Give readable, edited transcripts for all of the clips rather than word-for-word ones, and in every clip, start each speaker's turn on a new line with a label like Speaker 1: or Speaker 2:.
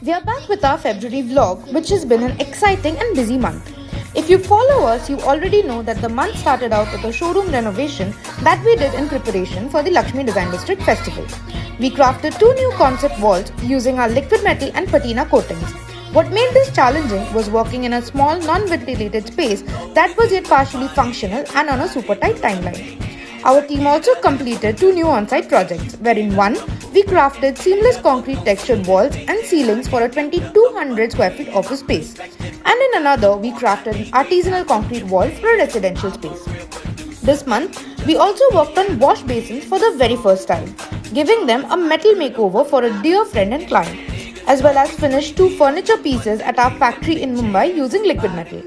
Speaker 1: We are back with our February vlog, which has been an exciting and busy month. If you follow us, you already know that the month started out with a showroom renovation that we did in preparation for the Lakshmi Design District Festival. We crafted 2 new concept walls using our liquid metal and patina coatings. What made this challenging was working in a small non-ventilated space that was yet partially functional and on a super tight timeline. Our team also completed 2 new on-site projects, where in one, we crafted seamless concrete textured walls and ceilings for a 2200 square feet office space. And in another, we crafted an artisanal concrete wall for a residential space. This month, we also worked on wash basins for the very first time, giving them a metal makeover for a dear friend and client, as well as finished 2 furniture pieces at our factory in Mumbai using liquid metal.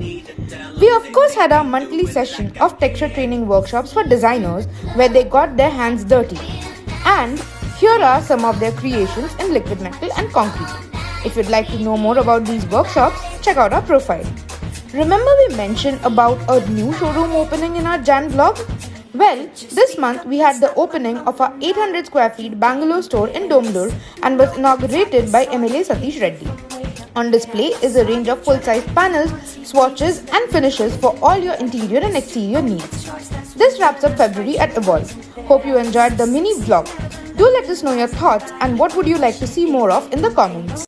Speaker 1: We of course had our monthly session of texture training workshops for designers where they got their hands dirty. And here are some of their creations in liquid metal and concrete. If you'd like to know more about these workshops, check out our profile. Remember we mentioned about a new showroom opening in our Jan vlog? Well, this month we had the opening of our 800 square feet Bangalore store in Domlur and was inaugurated by MLA Satish Reddy. On display is a range of full-size panels, swatches and finishes for all your interior and exterior needs. This wraps up February at Evolve. Hope you enjoyed the mini vlog. Do let us know your thoughts and what would you like to see more of in the comments.